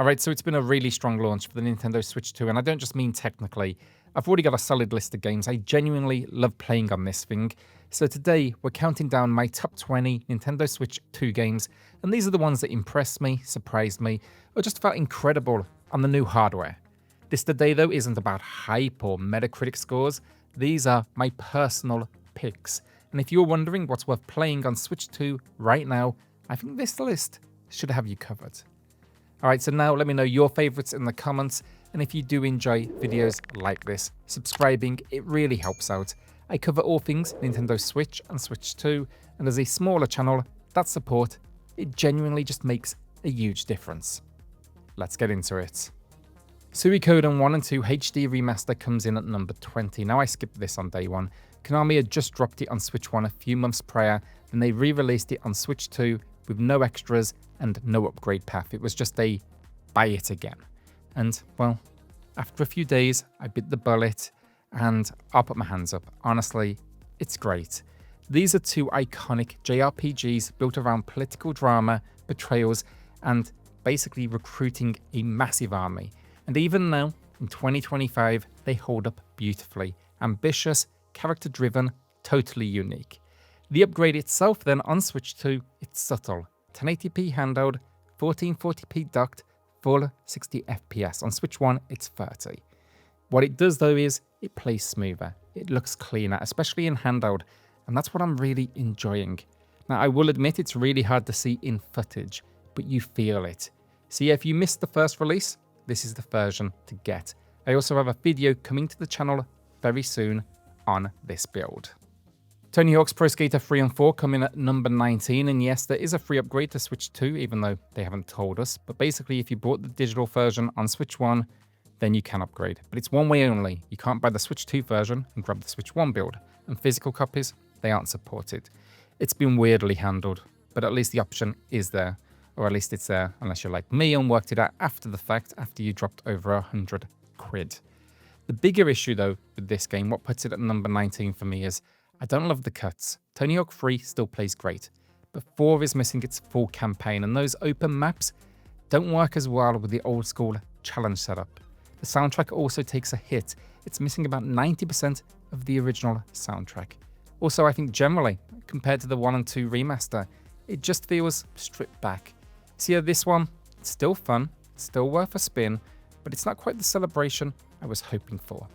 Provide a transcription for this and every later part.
Alright, so it's been a really strong launch for the Nintendo Switch 2, and I don't just mean technically. I've already got a solid list of games I genuinely love playing on this thing. So today, we're counting down my top 20 Nintendo Switch 2 games, and these are the ones that impressed me, surprised me, or just felt incredible on the new hardware. This today, though, isn't about hype or Metacritic scores. These are my personal picks. And if you're wondering what's worth playing on Switch 2 right now, I think this list should have you covered. Alright, so now let me know your favourites in the comments, and if you do enjoy videos like this, subscribing, it really helps out. I cover all things Nintendo Switch and Switch 2, and as a smaller channel, that support, it genuinely just makes a huge difference. Let's get into it. Suikoden 1 and 2 HD Remaster comes in at number 20. Now I skipped this on day 1. Konami had just dropped it on Switch 1 a few months prior, then they re-released it on Switch 2 with no extras and no upgrade path. It was just a buy it again. And, well, after a few days, I bit the bullet and I'll put my hands up. Honestly, it's great. These are two iconic JRPGs built around political drama, betrayals, and basically recruiting a massive army. And even now, in 2025, they hold up beautifully. Ambitious, character-driven, totally unique. The upgrade itself then on Switch 2, it's subtle. 1080p handheld, 1440p docked, full 60 FPS. On Switch 1, it's 30. What it does though is, it plays smoother. It looks cleaner, especially in handheld, and that's what I'm really enjoying. Now I will admit it's really hard to see in footage, but you feel it. So yeah, if you missed the first release, this is the version to get. I also have a video coming to the channel very soon on this build. Tony Hawk's Pro Skater 3 and 4 come in at number 19, and yes, there is a free upgrade to Switch 2, even though they haven't told us. But basically, if you bought the digital version on Switch 1, then you can upgrade. But it's one way only. You can't buy the Switch 2 version and grab the Switch 1 build, and physical copies, they aren't supported. It's been weirdly handled, but at least the option is there. Or at least it's there, unless you're like me and worked it out after the fact, after you dropped over 100 quid. The bigger issue though with this game, what puts it at number 19 for me, is I don't love the cuts. Tony Hawk 3 still plays great, but 4 is missing its full campaign, and those open maps don't work as well with the old school challenge setup. The soundtrack also takes a hit. It's missing about 90% of the original soundtrack. Also, I think generally, compared to the 1 and 2 remaster, it just feels stripped back. So yeah, this one, it's still fun, still worth a spin, but it's not quite the celebration I was hoping for.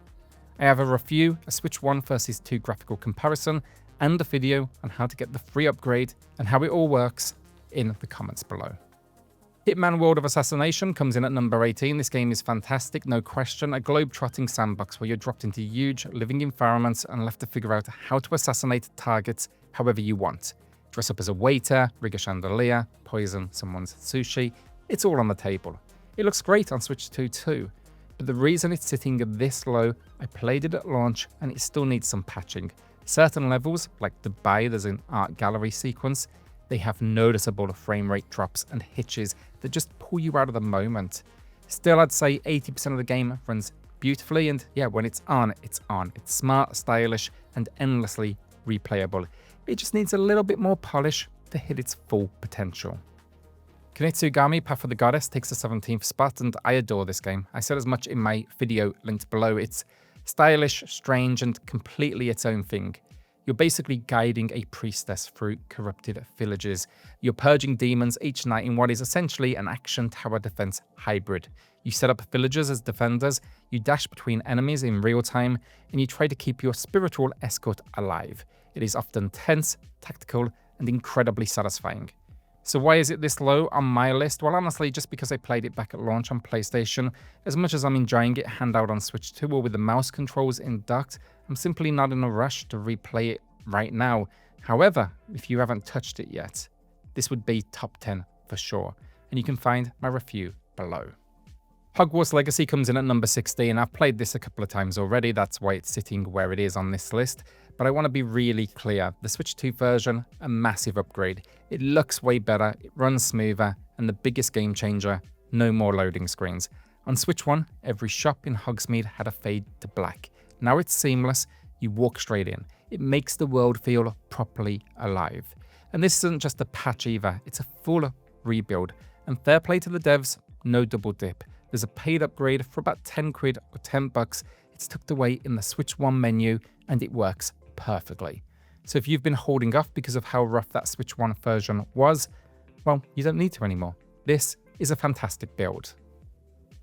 I have a review, a Switch 1 versus 2 graphical comparison, and a video on how to get the free upgrade and how it all works in the comments below. Hitman World of Assassination comes in at number 18. This game is fantastic, no question, a globe-trotting sandbox where you're dropped into huge living environments and left to figure out how to assassinate targets however you want. Dress up as a waiter, rig a chandelier, poison someone's sushi, it's all on the table. It looks great on Switch 2 too. But the reason it's sitting this low, I played it at launch and it still needs some patching. Certain levels, like the bay, there's an art gallery sequence, they have noticeable frame rate drops and hitches that just pull you out of the moment. Still, I'd say 80% of the game runs beautifully, and yeah, when it's on, it's on. It's smart, stylish, and endlessly replayable. It just needs a little bit more polish to hit its full potential. Kunitsugami Path of the Goddess takes the 17th spot, and I adore this game. I said as much in my video linked below. It's stylish, strange, and completely its own thing. You're basically guiding a priestess through corrupted villages. You're purging demons each night in what is essentially an action tower defense hybrid. You set up villagers as defenders, you dash between enemies in real time, and you try to keep your spiritual escort alive. It is often tense, tactical, and incredibly satisfying. So why is it this low on my list? Well, honestly, just because I played it back at launch on PlayStation. As much as I'm enjoying it handheld on Switch 2 or with the mouse controls in docked, I'm simply not in a rush to replay it right now. However, if you haven't touched it yet, this would be top 10 for sure, and you can find my review below. Hogwarts Legacy comes in at number 16. I've played this a couple of times already, that's why it's sitting where it is on this list. But I want to be really clear, the Switch 2 version, a massive upgrade. It looks way better, it runs smoother, and the biggest game changer, no more loading screens. On Switch 1, every shop in Hogsmeade had a fade to black. Now it's seamless, you walk straight in. It makes the world feel properly alive. And this isn't just a patch either, it's a full rebuild. And fair play to the devs, no double dip. There's a paid upgrade for about 10 quid or 10 bucks. It's tucked away in the Switch 1 menu and it works perfectly. So if you've been holding off because of how rough that Switch 1 version was, well, you don't need to anymore. This is a fantastic build.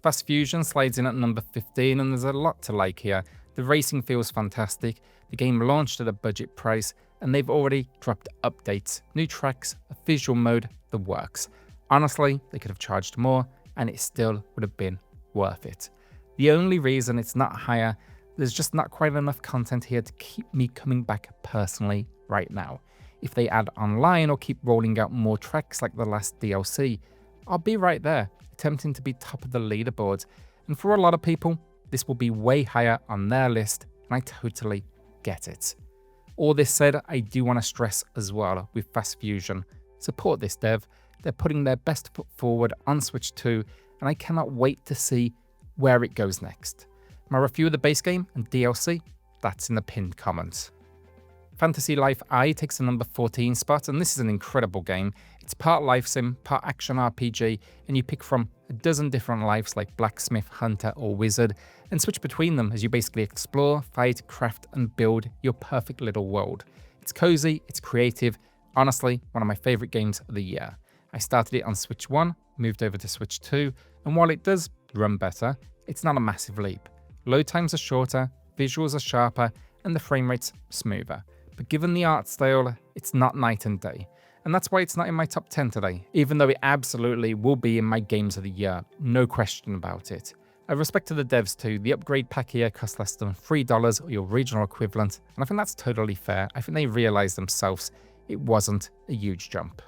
Fast Fusion slides in at number 15 and there's a lot to like here. The racing feels fantastic, the game launched at a budget price, and they've already dropped updates, new tracks, a visual mode, the works. Honestly, they could have charged more and it still would have been worth it. The only reason it's not higher, there's just not quite enough content here to keep me coming back personally right now. If they add online or keep rolling out more tracks like the last DLC, I'll be right there, attempting to be top of the leaderboard. And for a lot of people, this will be way higher on their list, and I totally get it. All this said, I do want to stress as well with Fast Fusion, support this dev. They're putting their best foot forward on Switch 2, and I cannot wait to see where it goes next. My review of the base game and DLC, that's in the pinned comments. Fantasy Life I takes the number 14 spot, and this is an incredible game. It's part life sim, part action RPG, and you pick from a dozen different lives like blacksmith, hunter, or wizard, and switch between them as you basically explore, fight, craft, and build your perfect little world. It's cozy, it's creative, honestly, one of my favorite games of the year. I started it on Switch 1, moved over to Switch 2, and while it does run better, it's not a massive leap. Load times are shorter, visuals are sharper, and the frame rate's smoother. But given the art style, it's not night and day. And that's why it's not in my top 10 today, even though it absolutely will be in my games of the year, no question about it. I respect to the devs too, the upgrade pack here costs less than $3 or your regional equivalent, and I think that's totally fair. I think they realised themselves it wasn't a huge jump.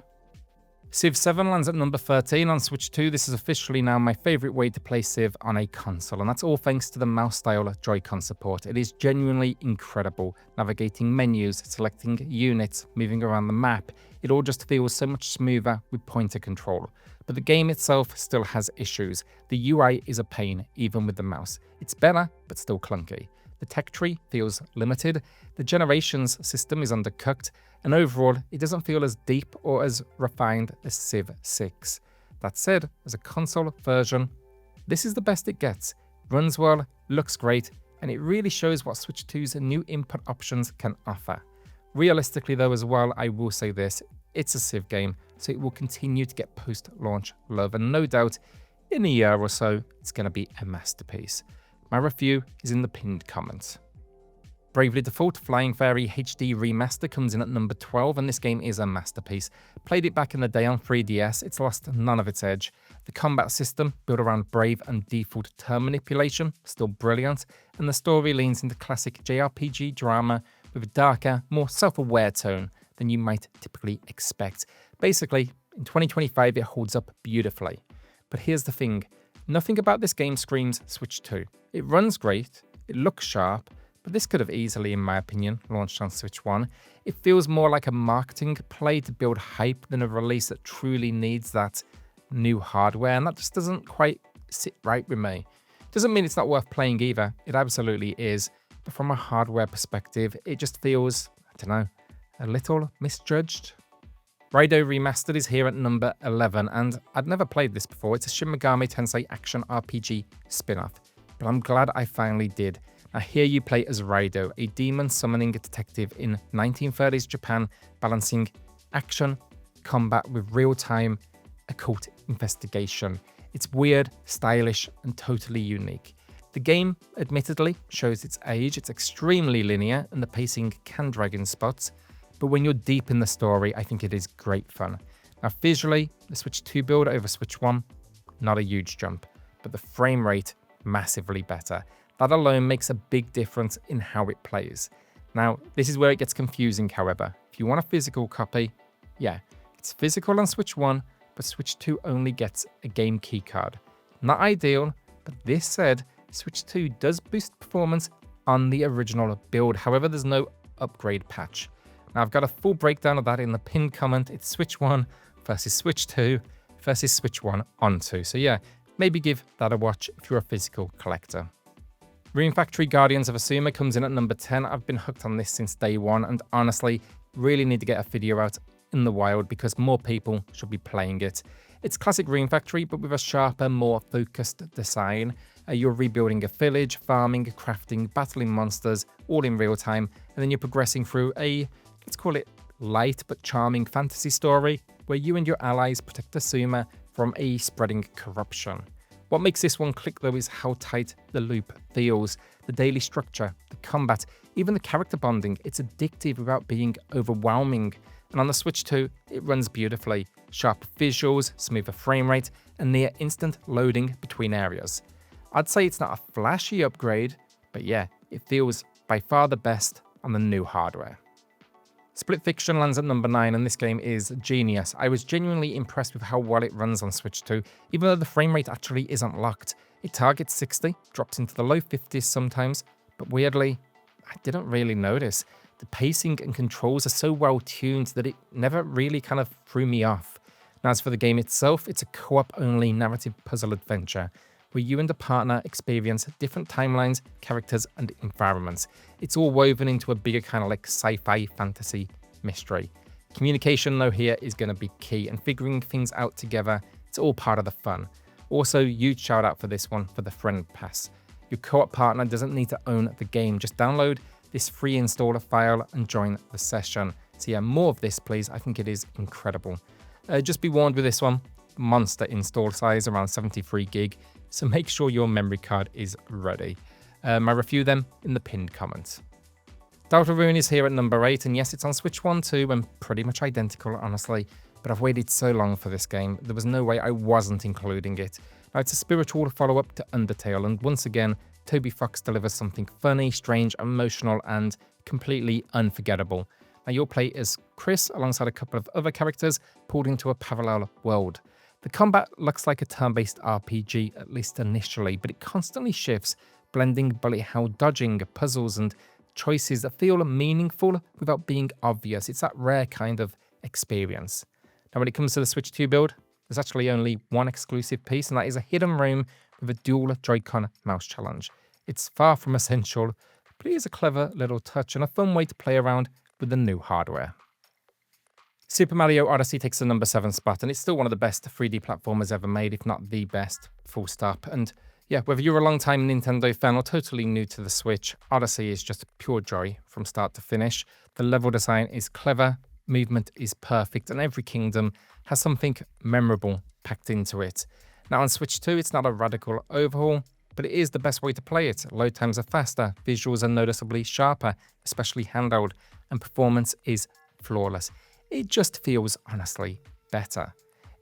Civ 7 lands at number 13 on Switch 2. This is officially now my favourite way to play Civ on a console, and that's all thanks to the mouse-style Joy-Con support. It is genuinely incredible. Navigating menus, selecting units, moving around the map, it all just feels so much smoother with pointer control. But the game itself still has issues. The UI is a pain, even with the mouse. It's better, but still clunky. The tech tree feels limited, the generations system is undercooked, and overall, it doesn't feel as deep or as refined as Civ 6. That said, as a console version, this is the best it gets. Runs well, looks great, and it really shows what Switch 2's new input options can offer. Realistically though as well, I will say this, it's a Civ game, so it will continue to get post-launch love, and no doubt, in a year or so, it's going to be a masterpiece. My review is in the pinned comments. Bravely Default Flying Fairy HD Remaster comes in at number 12, and this game is a masterpiece. Played it back in the day on 3DS, it's lost none of its edge. The combat system, built around Brave and default turn manipulation, still brilliant, and the story leans into classic JRPG drama with a darker, more self-aware tone than you might typically expect. Basically, in 2025 it holds up beautifully. But here's the thing, nothing about this game screams Switch 2. It runs great, it looks sharp, but this could have easily, in my opinion, launched on Switch 1. It feels more like a marketing play to build hype than a release that truly needs that new hardware, and that just doesn't quite sit right with me. Doesn't mean it's not worth playing either, it absolutely is, but from a hardware perspective, it just feels, I don't know, a little misjudged. Raido Remastered is here at number 11, and I'd never played this before. It's a Shin Megami Tensei action RPG spin-off, but I'm glad I finally did. Now here you play as Raido, a demon summoning detective in 1930s Japan, balancing action, combat with real-time occult investigation. It's weird, stylish, and totally unique. The game, admittedly, shows its age. It's extremely linear, and the pacing can drag in spots, but when you're deep in the story, I think it is great fun. Now visually, the Switch 2 build over Switch 1, not a huge jump, but the frame rate, massively better. That alone makes a big difference in how it plays. Now, this is where it gets confusing, however. If you want a physical copy, yeah, it's physical on Switch 1, but Switch 2 only gets a game keycard. Not ideal, but this said, Switch 2 does boost performance on the original build. However, there's no upgrade patch. Now, I've got a full breakdown of that in the pinned comment. It's Switch 1 versus Switch 2 versus Switch 1 on 2. So yeah, maybe give that a watch if you're a physical collector. Rune Factory Guardians of Asuma comes in at number 10. I've been hooked on this since day one, and honestly, really need to get a video out in the wild because more people should be playing it. It's classic Rune Factory, but with a sharper, more focused design. You're rebuilding a village, farming, crafting, battling monsters, all in real time, and then you're progressing through a, let's call it, light but charming fantasy story, where you and your allies protect Asuma from a spreading corruption. What makes this one click though is how tight the loop feels, the daily structure, the combat, even the character bonding. It's addictive without being overwhelming. And on the Switch 2, it runs beautifully. Sharp visuals, smoother frame rate, and near instant loading between areas. I'd say it's not a flashy upgrade, but yeah, it feels by far the best on the new hardware. Split Fiction lands at number 9, and this game is genius. I was genuinely impressed with how well it runs on Switch 2, even though the frame rate actually isn't locked. It targets 60, drops into the low 50s sometimes, but weirdly, I didn't really notice. The pacing and controls are so well tuned that it never really kind of threw me off. Now, as for the game itself, it's a co-op only narrative puzzle adventure, where you and a partner experience different timelines, characters, and environments. It's all woven into a bigger kind of like sci-fi fantasy mystery. Communication though here is going to be key, and figuring things out together, it's all part of the fun. Also, huge shout out for this one for the friend pass. Your co-op partner doesn't need to own the game, just download this free installer file and join the session. So yeah, more of this please, I think it is incredible. Just be warned with this one, monster install size around 73 gig. So make sure your memory card is ready. I review them in the pinned comments. Deltarune is here at number 8, and yes, it's on Switch 1 too, and pretty much identical, honestly. But I've waited so long for this game, there was no way I wasn't including it. Now, it's a spiritual follow-up to Undertale, and once again, Toby Fox delivers something funny, strange, emotional, and completely unforgettable. Now, you'll play as Chris alongside a couple of other characters pulled into a parallel world. The combat looks like a turn-based RPG, at least initially, but it constantly shifts, blending bullet hell dodging, puzzles, and choices that feel meaningful without being obvious. It's that rare kind of experience. Now, when it comes to the Switch 2 build, there's actually only one exclusive piece, and that is a hidden room with a dual Joy-Con mouse challenge. It's far from essential, but it is a clever little touch and a fun way to play around with the new hardware. Super Mario Odyssey takes the number 7 spot, and it's still one of the best 3D platformers ever made, if not the best, full stop. And yeah, whether you're a long-time Nintendo fan or totally new to the Switch, Odyssey is just pure joy from start to finish. The level design is clever, movement is perfect, and every kingdom has something memorable packed into it. Now on Switch 2, it's not a radical overhaul, but it is the best way to play it. Load times are faster, visuals are noticeably sharper, especially handheld, and performance is flawless. It just feels, honestly, better.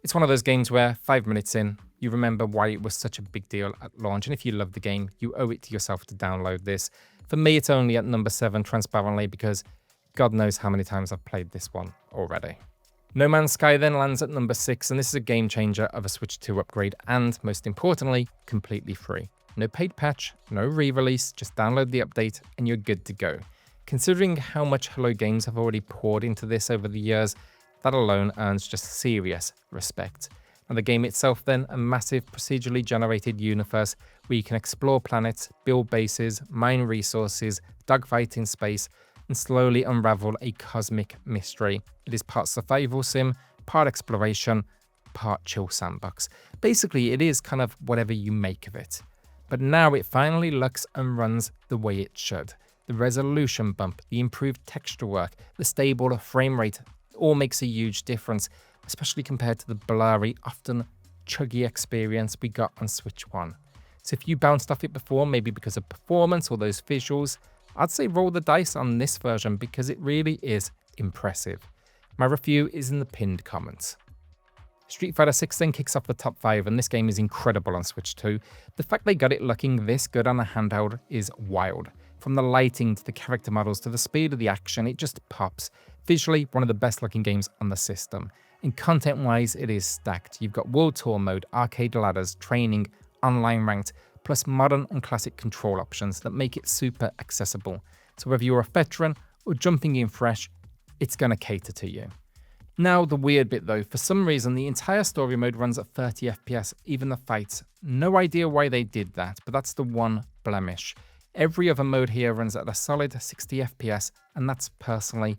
It's one of those games where 5 minutes in, you remember why it was such a big deal at launch, and if you love the game, you owe it to yourself to download this. For me, it's only at number 7, transparently, because God knows how many times I've played this one already. No Man's Sky then lands at number 6, and this is a game changer of a Switch 2 upgrade, and, most importantly, completely free. No paid patch, no re-release, just download the update, and you're good to go. Considering how much Hello Games have already poured into this over the years, that alone earns just serious respect. And the game itself then, a massive procedurally generated universe where you can explore planets, build bases, mine resources, dogfight in space, and slowly unravel a cosmic mystery. It is part survival sim, part exploration, part chill sandbox. Basically, it is kind of whatever you make of it. But now it finally looks and runs the way it should. The resolution bump, the improved texture work, the stable frame rate all makes a huge difference, especially compared to the blurry, often chuggy experience we got on Switch 1. So if you bounced off it before, maybe because of performance or those visuals, I'd say roll the dice on this version because it really is impressive. My review is in the pinned comments. Street Fighter 6 then kicks off the top 5, and this game is incredible on Switch 2. The fact they got it looking this good on a handheld is wild. From the lighting to the character models to the speed of the action, it just pops. Visually, one of the best looking games on the system. And content wise, it is stacked. You've got World Tour mode, arcade ladders, training, online ranked, plus modern and classic control options that make it super accessible. So whether you're a veteran or jumping in fresh, it's going to cater to you. Now the weird bit though, for some reason the entire story mode runs at 30 FPS, even the fights. No idea why they did that, but that's the one blemish. Every other mode here runs at a solid 60 FPS, and that's personally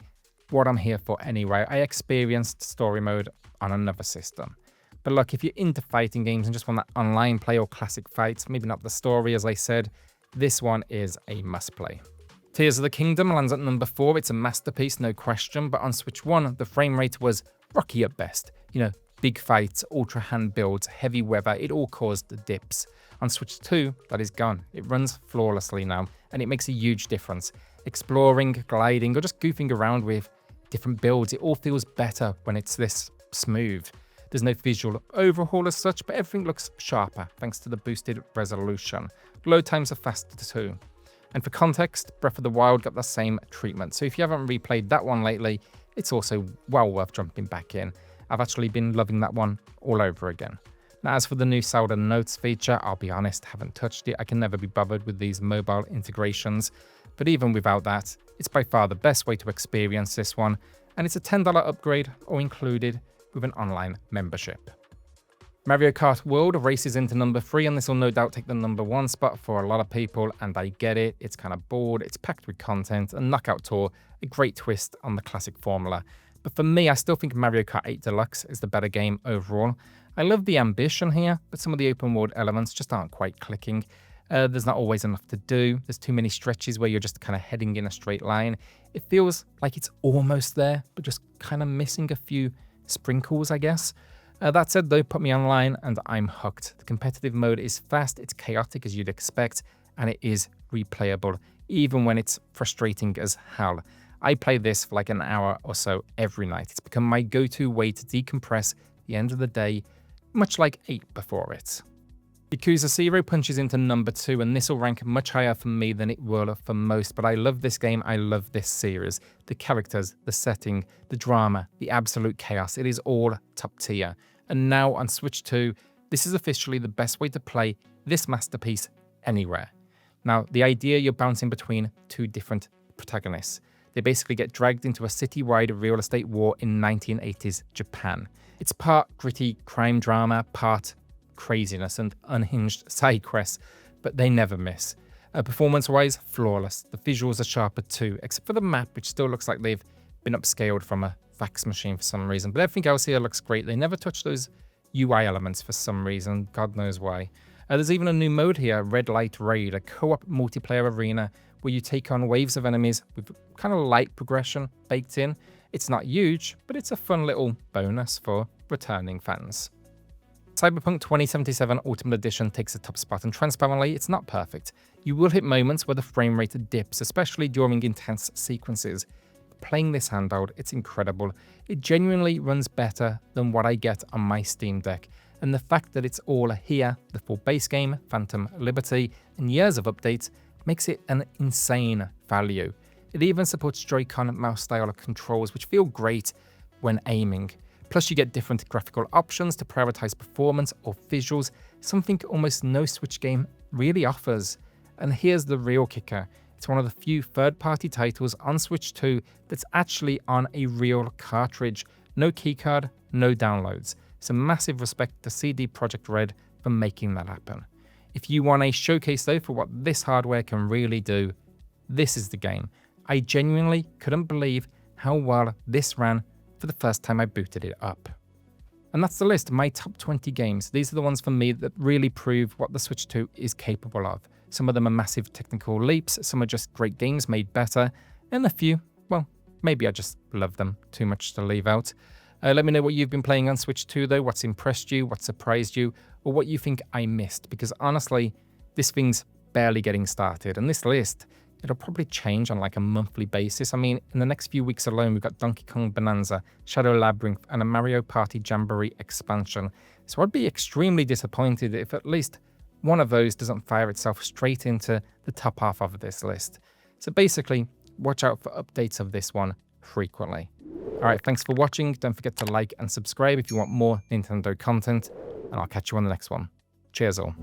what I'm here for anyway. I experienced story mode on another system. But look, if you're into fighting games and just want that online play or classic fights, maybe not the story as I said, this one is a must play. Tears of the Kingdom lands at number 4. It's a masterpiece, no question, but on Switch 1, the frame rate was rocky at best. You know, big fights, ultra hand builds, heavy weather, it all caused the dips. On Switch 2, that is gone. It runs flawlessly now, and it makes a huge difference. Exploring, gliding, or just goofing around with different builds, it all feels better when it's this smooth. There's no visual overhaul as such, but everything looks sharper thanks to the boosted resolution. Load times are faster too. And for context, Breath of the Wild got the same treatment, so if you haven't replayed that one lately, it's also well worth jumping back in. I've actually been loving that one all over again. Now, as for the new Zelda Notes feature, I'll be honest, haven't touched it. I can never be bothered with these mobile integrations. But even without that, it's by far the best way to experience this one, and it's a $10 upgrade or included with an online membership. Mario Kart World races into number 3, and this will no doubt take the number 1 spot for a lot of people, and I get it. It's kind of bored, it's packed with content, and Knockout Tour, a great twist on the classic formula. But for me, I still think Mario Kart 8 Deluxe is the better game overall. I love the ambition here, but some of the open world elements just aren't quite clicking. There's not always enough to do. There's too many stretches where you're just kind of heading in a straight line. It feels like it's almost there, but just kind of missing a few sprinkles, I guess. That said though, put me online and I'm hooked. The competitive mode is fast, it's chaotic as you'd expect, and it is replayable, even when it's frustrating as hell. I play this for like an hour or so every night. It's become my go-to way to decompress at the end of the day, much like 8 before it. Yakuza 0 punches into number 2, and this will rank much higher for me than it will for most, but I love this game, I love this series. The characters, the setting, the drama, the absolute chaos, it is all top tier. And now on Switch 2, this is officially the best way to play this masterpiece anywhere. Now, the idea you're bouncing between 2 different protagonists. They basically get dragged into a citywide real estate war in 1980s Japan. It's part gritty crime drama, part craziness and unhinged side quests, but they never miss. Performance-wise, flawless. The visuals are sharper too, except for the map, which still looks like they've been upscaled from a fax machine for some reason. But everything else here looks great. They never touch those UI elements for some reason, God knows why. There's even a new mode here, Red Light Raid, a co-op multiplayer arena where you take on waves of enemies with kind of light progression baked in. It's not huge, but it's a fun little bonus for returning fans. Cyberpunk 2077 Ultimate Edition takes the top spot, and transparently, it's not perfect. You will hit moments where the frame rate dips, especially during intense sequences. Playing this handheld, it's incredible. It genuinely runs better than what I get on my Steam Deck, and the fact that it's all here, the full base game, Phantom Liberty, and years of updates, makes it an insane value. It even supports Joy-Con mouse style controls, which feel great when aiming. Plus you get different graphical options to prioritize performance or visuals, something almost no Switch game really offers. And here's the real kicker. It's one of the few third-party titles on Switch 2 that's actually on a real cartridge. No keycard, no downloads. So massive respect to CD Projekt Red for making that happen. If you want a showcase though for what this hardware can really do, this is the game. I genuinely couldn't believe how well this ran for the first time I booted it up. And that's the list, my top 20 games. These are the ones for me that really prove what the Switch 2 is capable of. Some of them are massive technical leaps, some are just great games made better, and a few, well, maybe I just love them too much to leave out. Let me know what you've been playing on Switch 2 though, what's impressed you, what surprised you, or what you think I missed, because honestly, this thing's barely getting started, and this list, it'll probably change on like a monthly basis. I mean, in the next few weeks alone, we've got Donkey Kong Bonanza, Shadow Labyrinth, and a Mario Party Jamboree expansion. So I'd be extremely disappointed if at least one of those doesn't fire itself straight into the top half of this list. So basically, watch out for updates of this one frequently. Alright, thanks for watching. Don't forget to like and subscribe if you want more Nintendo content, and I'll catch you on the next one. Cheers all.